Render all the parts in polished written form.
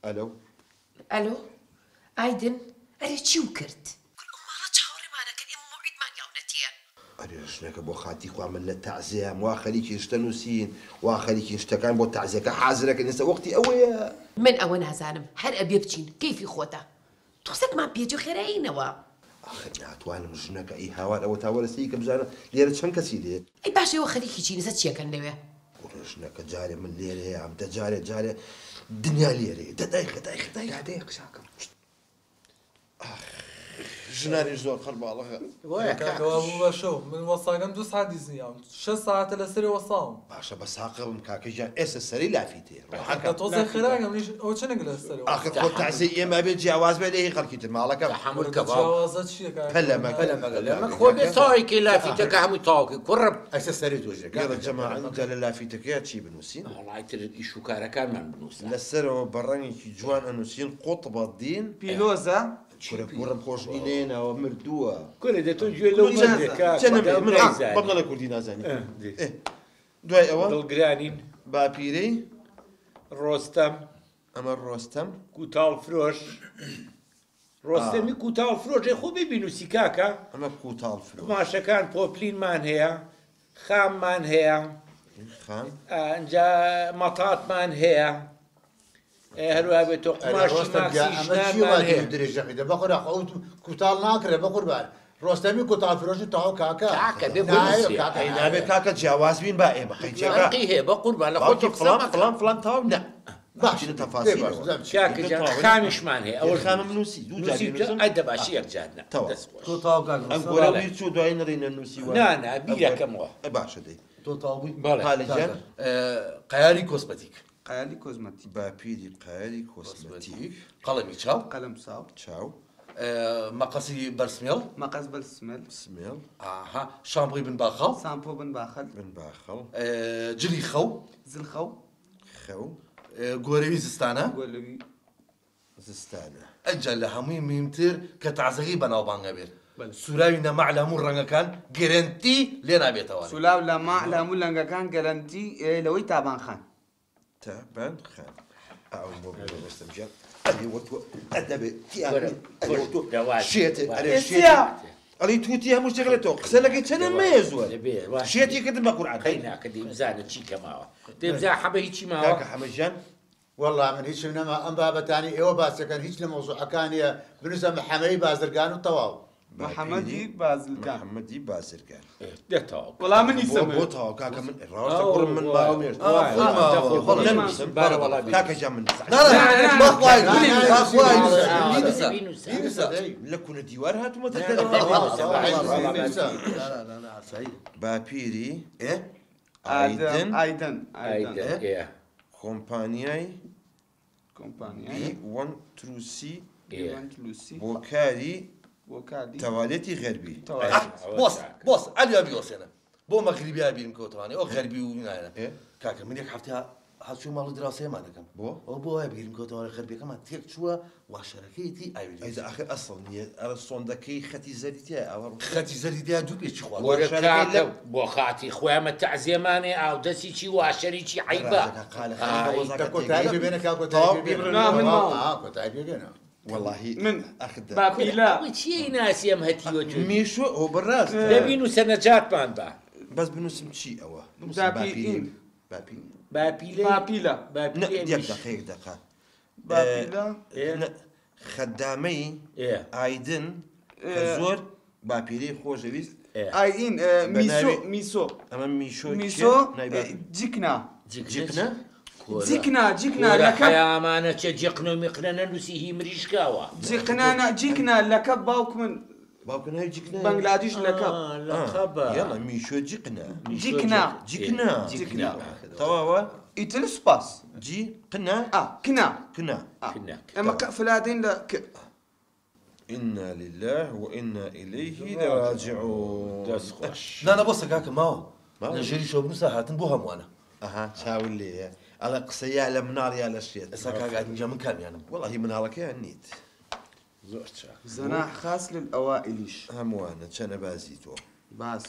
الو الو ئایدن ئەرێ چی و کرد؟ ماڵە چاوەڕێمانەکەن ئێمە موعیدمان یاونەتیە. ئەرێ ژنەکە بۆ خاتی خوا من لە تەعزیەم وا خەریکی شتە نووسین وا خەریکی شتەکان بۆ تەعزیەکە حازرەکە ئێستا وەختی ئەوەیە. من ئەوە نازانم هەر ئەبێ بچین کەیفی خۆتە تۆسەکمان پێجە خێرایینەوە. ئاخر ناتوانم ژنەکە ئەی هاوار ئەوە تاوەرەسی کە بزانە لێرە چەند کەسی دێت. ئەی باشەوە خەریکی چینەسە چیەکەن لەوێ؟ ژنەکە جارێ من لێرەیە ئەم جارێ دنیا لێرەیە دەدای خدای قساکەم ژنانی زۆر خەرباڵەکە کاکەوا بوو بە شەو من وەساگەم 2 ساعت دیزنیام 6 ساعتە لەسەری وەساوم. باشە بە ساقە بم کاکەژیان ئێستا سەری لافی تێ کە تۆزە خێراگەم ئەو چەنێک لەسەری ئاخر خۆ تەعزیە ئێمە بێت جیاواز بێت هی خەڵکی تر ماڵەکە جیاوازە چییە لەمە خۆ بێ تاوێکی لافیتەکە هەمووی تاوکی کوڕم ئەستا سەری تۆژەکە گەڕە جەماعەت جا لە لافیتەکەیە چی بنووسین؟ وەڵای تر ئیش و کارەکانمان بنووسن لەسەرەوە بەڕەنگێکی جوان ئەنووسین قوتبە دین پیلۆزە کوڕم خۆشببی نێنەوە مردووە کورە دەتۆ گوێ لەو بەڵە لە کوردی نازانی دوای ئەوە دڵگرانین باپیرەی ڕۆستەم ئەمە ڕۆستەم کوتاڵ فرۆش ڕۆستەمی کوتاڵ فرۆژێ خۆ ببینوسی کاکە ئەمە کوتاڵ فرۆ ماشەکان پۆپلینمان هەیە خاممان هەیە خام ئەنجا مەتاتمان هەیە هەروە بێت تۆ قماشی ماکسیشنامان هەیە درێژەکەی بەخۆرا خەوت کوتاڵ ناکرێ بە قوربان ڕۆستەمی کوتاڵ فرۆشی تاو کاکە نابێت کاکە جیاواز بین با ئێمە خەیجێکی هەیە بە قوربان لە خۆ فڵان تاو نە باشە تەفاسی خامیشمان هەیە ئەوە خامە نووسی ئەی دەباشی یەکجارنە تۆ تاو ئەم گۆرە بیر چوو دوای نڕینە نووسی نانە بیرەکەمەوە باشە دەی تۆ تاو بووی خالجان قەیاری کۆسمەتیک قەیالی کۆزمەتی باپیری قایری کۆسمەتیک قەڵەمی چاو قەلەم ساو چاو مەقەسی بەرسمێڵ مەقەس بەرسمێل سمێڵ ئاها شامبڕی بن باخەڵ سامپۆ بن باخەل بن باخەڵ جلی خەو زلخەو خەو گۆرەوی زستانە گۆلەوی زستانە ئەجا لە هەمووی مهمتر کە تازەغی بەناوبانگە بێت سوراوی نەماع لە هەموو ڕەنگەکان گەرنتی لێ نابێتەوە سولاو لە ما لە هەموو لەنگەکان گەرنتی لەوەی تابان خان تابان خان ئەو بۆ بەستم ژیان ئەدەبێت شێتێ ئەڵی تووتی هەموو شتێک لە تۆ قسە لەگەی چەنە مەیە زۆر شێتی کردن بە قورعان قەی ناکە دەیبزانە چی کەماوە دەیبزا حەبە هیچی ماوە کاکە حەمەدجان والله من هیچم نەما ئەم بابەتانی ئێوە باسەکەن هیچ لە مۆزوعەکانیە بنووسە محەمەی بازرگان و تەواو محەممەدی بازلکان محەممەدی بازرگان دێتەوە وەڵام منی سەمە بۆ تاوا کاکە من ڕاستە کوڕم من کاکەجان من لە کوونە دیوار هاتوومە باپیری ئایدن کۆمپانیای کۆمپانیای وان تروسی لوسی بۆ کاری بۆ کاری تەواڵێتی غەربی بۆس ئەلیا بیوەسێنە بۆ مەغریبیا بین کۆتوانێ ئەو غەربی و نایە کاکە من یەک هەفتە هەچوو ماڵی دراسەیەمان دەکەم بۆ ئەو بۆ وای بگیرین کۆتوانە غەربیەکەمان تێک چووە واشەرەکەیەتی ئاویلی ئەیدا ئاخر ئەسڵ نییە ئەرە سۆندەکەی خەتی زەریتیە ئەوە خەتی زەری دیا دوو پێچی خوا بۆ خاتی خۆیانمە تەعزیێمانێ ئاو دەستی چی واشەری چی عیبە والله من باپیلا چی ناسی ئەم هەتیوە میشۆ ئەو بەڕاست دەبین و سەرنەجاتمان بە بەس بنووسم چی ئەوە باپیلە دقیق دقا باپیلە خەدامەی ئایدن زۆر باپیرەی خۆشەویست ئاین میسۆ ئەمە میشۆ جیکنا جیکنا لەکەیامانە چێ جیقن و میقنە نەنووسی هی مریشکاوە جیکنا لەکە باوک من باوکنهای جیکنە بەنگلادیش لەکە یاڵا میشۆ جیکنا تەواوە ئیتر سوپاس جی قنا کنا ئەمە فلادین لە إنا لله وإنا إليه راجعون نانا بۆ سەگاکە ماوە لە ژێری شۆ بنووسە هاتن بۆ هەمووانە چاول لێە ئەڵە قسەیا لە مناڵیا لە شێت ئێستا کاگاتینجا من کامیانم وەڵی مناڵەکەیان نیت زۆر چاک زەنا خاص للأوائلیش هەمووانە چەنە بازی تۆ باس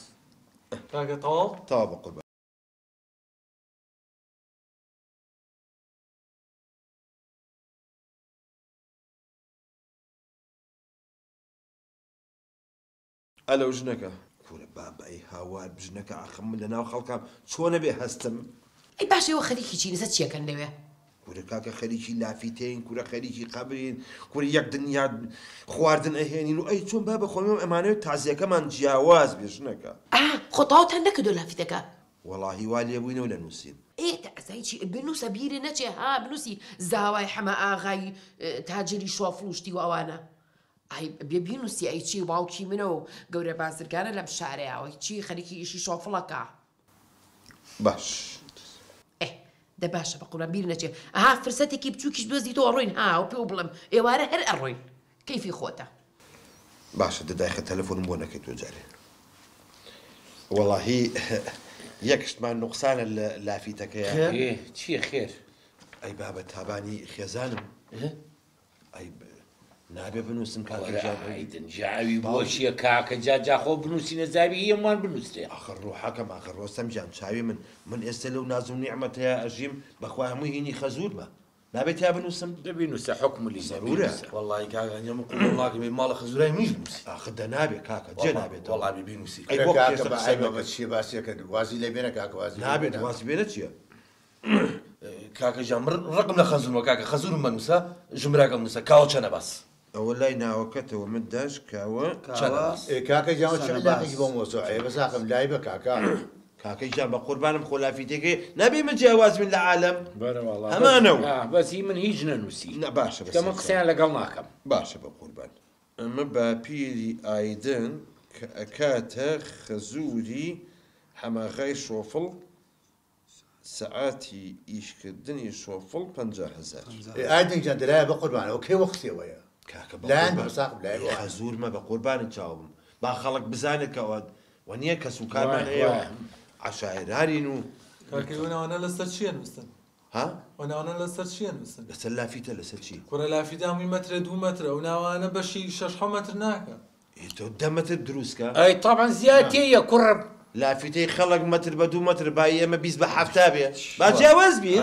کاکە تەواو تاوا بە قوربان ئەلەو ژنەکە کورە بابای هاوار بژنەکە ئاخەم لە ناو خەڵکام چۆنە بێ هەستم ئەی باشەوە خەریکی چینەسە چیەکەن لەوێ کورە کاکە خەریکی لافیتین کورە خەریکی قەبرین کورە یەک دنیا خواردن ئەهێنین و ئەی چۆن با بە خۆمەوە ئەمانەوە تازیەکەمان جیاواز بێ ژنەکە خۆتاوتان نەکردو لافیتەکە وەڵاهی وا لێبووینەوە لە نووسین ئێتە ئەزای چی بنووسە بیرە نەچێ ها بنووسی زاوای حەمە ئاغای تاجری شۆفڵوشتی و ئەوانە ئای بێ بینووسی ئەی چی باوکی منە و گەورە بازرگانە لەم شارەیەوەی چی خەریکی ئیشی شۆفڵەکە باش دە باشە بە قوڵان بیر نەچێ ئەها فرسەتێکی بچووکیش دۆزیتەوە ڕۆین ها و پێ و بڵم ئێوارە هەر ئەڕۆین کەیفی خۆتە باشە دەدایخە تەلەفۆنم بۆ نەکەیت تۆ جارێ وەڵاهی یەکشتمان نوقسانە لە لافیتەکەیە چیە خێر ئەی بابە تابانی خێزانم ئەی نابێ بنووسم کاکەیدن جاوی بۆ چییە کاکە جاخۆ بنووسینە زاوی هەمووان بنووسێ ئاخر ڕۆحەکەم ئاخر ڕۆستەم جان چاوی من ئێستا لەو ناز و نیعمەتەیە ئەژیم بەخوا هەمووی هینی خەزوورمە نابێت یا بنووسم دەبینوسە حکملی زەرورە وەڵی کاکە ئەنجەم قوڵڵاکەمی ماڵە خەزورای میش بنووسی ئاخر دەنابێت کاکە جێ نابێت وەڵامی بینوسی بە چی باسیەکە وازی لێ بێنە کاکە وازی نابێت واسی بێنە چییە کاکە ژان ڕقم لە خەزورمە کاکە خەزورم بنووسە ژمراکەم نووسە کاوە چەنە باس ئەوە لای ناوەکەتەوە من داش کاوە کاکە جاوە چلاقی بۆ مۆزۆعێ بەساقم لای بە کاکە کاکەی جان بە قوربانم خۆلافیتێکی نابێ من جیاواز من لە عالەم بەرەوەڵا ئەمانەوە بەسی من هیچ نەنووسی باشە کەمە قسەیان لەگەڵ ناکەم باشە بە قوربان ئەمە باپیری ئایدن کە ئەکاتە خەزووری حەماغای شۆفڵ سەعاتی ئیشکردنی شۆفڵ 50,000 ئایدنجان دەلایە بە قوربانەوە کێ وەختێوەیە کاکە لایەن بەساقم لای خەزوورمە بە قوربانی چاوم با خەڵک بزانێت کەەوە وەنیە کە سوکارمان هەیە عشاعرارین و کاکەوانە لەسەر چیە نووسن ها وەناوانە لەسەر چیە نووسن لەسەر لافیتە لەسەر چی کوڕە لافیدا هەمووی مەترە 2 مەترە و ناوانە بەشی 6 مەتر ناکە تۆ 10 مەتر دروستکە ئەی طبعا زیاتەیە کوڕە لافیتەی خەڵک مەتر بە 2 مەتر بای ئێمە 20 بە 70 بێ با جیاواز بین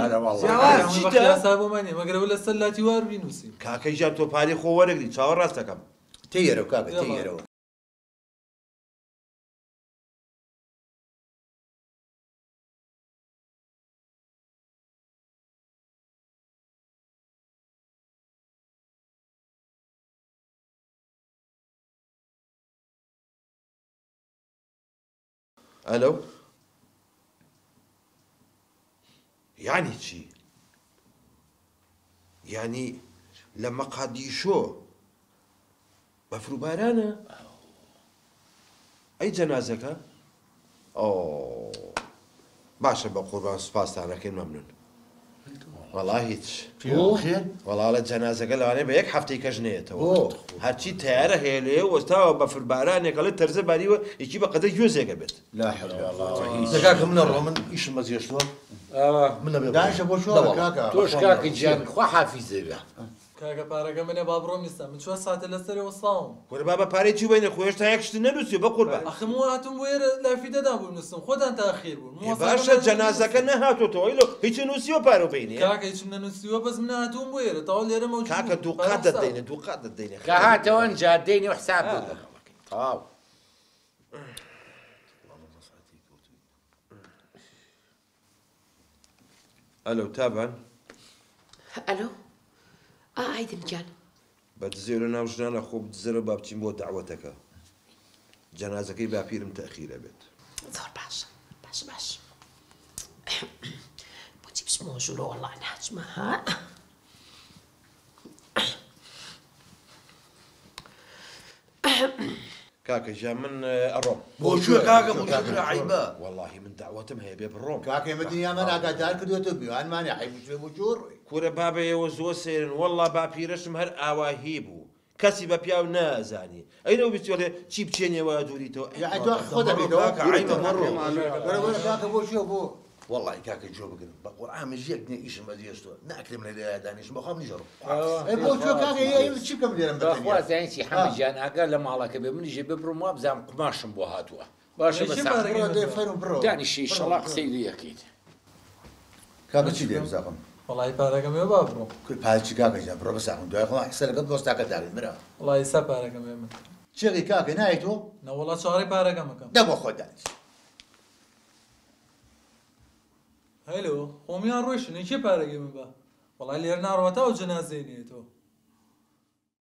بۆمانێ مەگەرەوە لەسەر لاتیوار بینووسی کاکەی ژان تۆ پارەی خۆ وەرەگری چاوە ڕاستەکەم تێرەوە کاکە تێرەوە ئەلو یعنی چی یعنی لە مەقادیشۆ بەفروبارانە ئەی جەنازەکە باشە بە قوربان سوپاسدانەکەین مەمنون وەڵا هیچ وەڵا لە جەنازەکە لەوانەیە بە یەک هەفتەی کەژنێتەوە هەرچی تیارە هەیە لێ وەستاوە بە فربارانێکە لە تەرزە باریوە یەکی بە قەدە گوێزێکە بێت لا حول کاکە منە ڕۆ من ئیشم بەجێشتووە منە بێ دانیشە بۆ شۆ کاکە تۆش کاکە گیان خوا حافیزە بێ کاکە پارەکە منێ با بڕۆم نیستە من چوە ساتە لەسەرەوە ساوم وەرە بابە پارەی چی بینە خۆش تا یەکشت نەنووسی بە قوربان ئەخم هاتم بۆ ئێرە لافیدەدا بوو نووسم خۆتان تاخیر بوون باشە جەنازەکە نەهاتۆتەوە ئیلۆ هیچ نووسیوە پارۆ بینێ کاکە هیچم نەنووسیوە بەس من هاتووم بۆ ئێرە تاوە لێرە مەوجود کاکە دووقات دەدەینە دووقات دەدەینە کە هاتەوە ئەنجا دەینی و حساب بوو تەواو ئەلو تابان ئەلۆ ئایدن گیان بەدزێرە ناو ژنانە خۆ بدزەرە با بچین بۆ داوەتەکە جەنازەکەی باپیرم تەخیرە بێت زۆر باشە باش بۆچی بچمەوە ژوورە وەڵا ناچمە ها کاکە ژیان من ئەڕۆم بۆ کوێ کاکە بۆ کوێ عیبە وەڵاهی من داوەتم هەیە بێ بڕۆم کاکە ئێمە دنیامان ئاگادار کردوێتە بیوانمانێ حیب شوێ بۆ جۆڕۆی کورە بابەیەوە زۆر سێرن وەڵا باپیرەشم هەر ئاواهی بوو کەسی بە پیاو نازانی ئەینەوە بیستوێ چی بچێنێەوە دووریتەوە یعنی تۆ خۆ دەبێتەوە عیبە مەڕۆ وەرە کاکە بۆ شوێ بۆ وەڵی کاکە جۆ بگرن بە قورئانش یەک نێ ئیشم بەجێشتووە ناکرێم لە لێیە دانیشم بەخۆم نیژەڕ بۆ شوێ کاکە ئێمە چی بکەم لێرەم بەخوا زانیسی حەمەجیان ئەگەر لە ماڵەکە بێ منیژێ ببڕم وا بزانم قماشم بۆ هاتووە باشە دانیشی شەڵا قسەی لێ یەکەیت کاکە چی لێ بزاقم وەڵی پارەکەمێ با بڕۆم پاچی کاکە ژیان بڕۆ بەساقم دوای خۆ حسە لەگەڵ دۆستاکە داوێت مرا وڵی سە پارەکەمێ من چێڕی کاکە نایە تۆ نەوەڵا چارەی پارەکەمەکەم دەبۆ خۆ دانیش هەلۆ خۆمیان ڕۆیشن کێ پارەگەی من بە وەڵای لێر ناڕەوەتەوە جەنازەی نیە تۆ